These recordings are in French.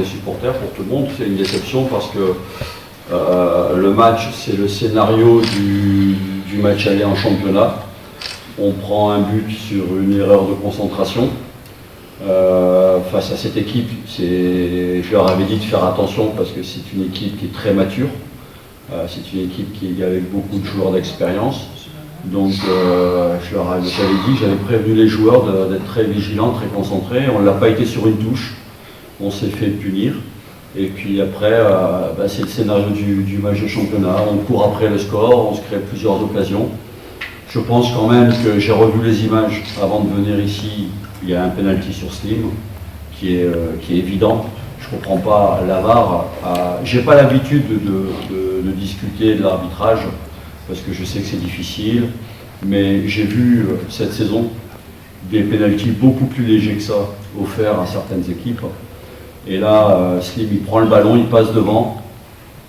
les supporters, pour tout le monde. C'est une déception parce que le match, c'est le scénario du match aller en championnat. On prend un but sur une erreur de concentration. Face à cette équipe, je leur avais dit de faire attention parce que c'est une équipe qui est très mature. C'est une équipe qui est avec beaucoup de joueurs d'expérience. Donc je leur avais dit, j'avais prévenu les joueurs d'être très vigilants, très concentrés. On ne l'a pas été sur une touche. On s'est fait punir. Et puis après, c'est le scénario du match de championnat. On court après le score, on se crée plusieurs occasions. Je pense quand même que j'ai revu les images avant de venir ici. Il y a un penalty sur Slim qui est évident. Je ne comprends pas la VAR. Je n'ai pas l'habitude de discuter de l'arbitrage parce que je sais que c'est difficile. Mais j'ai vu cette saison des penaltys beaucoup plus légers que ça offerts à certaines équipes. Et là, Slim, il prend le ballon, il passe devant.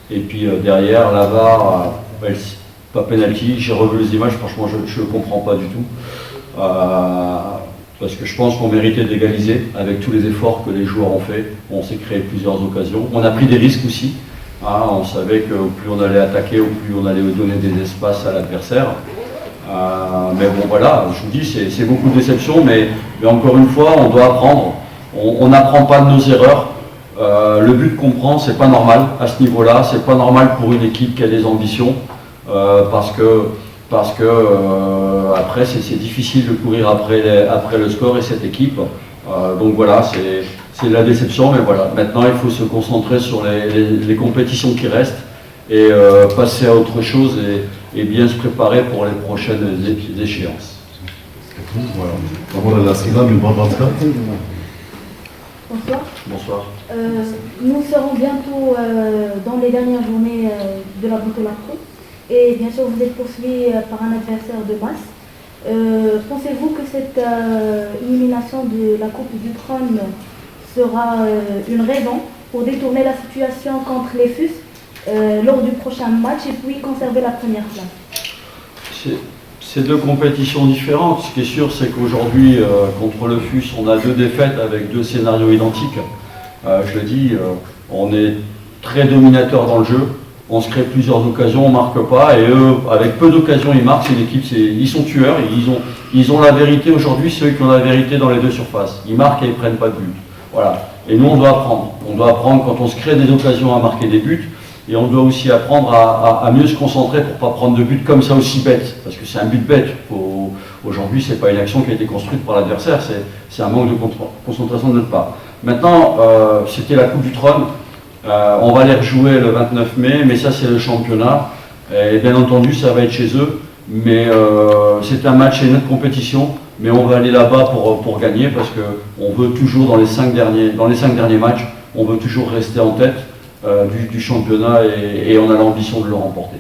Et puis derrière, la VAR, pas penalty. J'ai revu les images, franchement, je ne comprends pas du tout. Parce que je pense qu'on méritait d'égaliser avec tous les efforts que les joueurs ont fait. On s'est créé plusieurs occasions. On a pris des risques aussi. On savait que plus on allait attaquer, au plus on allait donner des espaces à l'adversaire. Mais bon, voilà, je vous dis, c'est beaucoup de déception, mais encore une fois, on doit apprendre. On n'apprend pas de nos erreurs. Le but qu'on prend, c'est pas normal à ce niveau-là. C'est pas normal pour une équipe qui a des ambitions, parce que après, c'est difficile de courir après le score et cette équipe. Donc voilà, c'est de la déception, mais voilà. Maintenant, il faut se concentrer sur les compétitions qui restent et passer à autre chose et bien se préparer pour les prochaines échéances. Voilà. Bonsoir. Bonsoir. Nous serons bientôt dans les dernières journées de la Butola Pro. Et bien sûr, vous êtes poursuivi par un adversaire de masse. Pensez-vous que cette élimination de la Coupe du Trône sera une raison pour détourner la situation contre les FUS lors du prochain match et puis conserver la première place? C'est deux compétitions différentes. Ce qui est sûr, c'est qu'aujourd'hui, contre le FUS, on a deux défaites avec deux scénarios identiques. Je le dis, on est très dominateur dans le jeu. On se crée plusieurs occasions, on ne marque pas, et eux, avec peu d'occasions, ils marquent. C'est l'équipe, ils sont tueurs, ils ont la vérité aujourd'hui, ceux qui ont la vérité dans les deux surfaces. Ils marquent et ils ne prennent pas de but. Voilà. Et nous, on doit apprendre. On doit apprendre quand on se crée des occasions à marquer des buts, et on doit aussi apprendre à mieux se concentrer pour ne pas prendre de but comme ça aussi bête, parce que c'est un but bête. Aujourd'hui, ce n'est pas une action qui a été construite par l'adversaire, c'est un manque de concentration de notre part. Maintenant, c'était la Coupe du Trône. On va les rejouer le 29 mai, mais ça c'est le championnat. Et bien entendu, ça va être chez eux. Mais c'est un match et une autre compétition. Mais on va aller là-bas pour gagner parce qu'on veut toujours, dans les 5 derniers matchs, on veut toujours rester en tête du championnat et on a l'ambition de le remporter.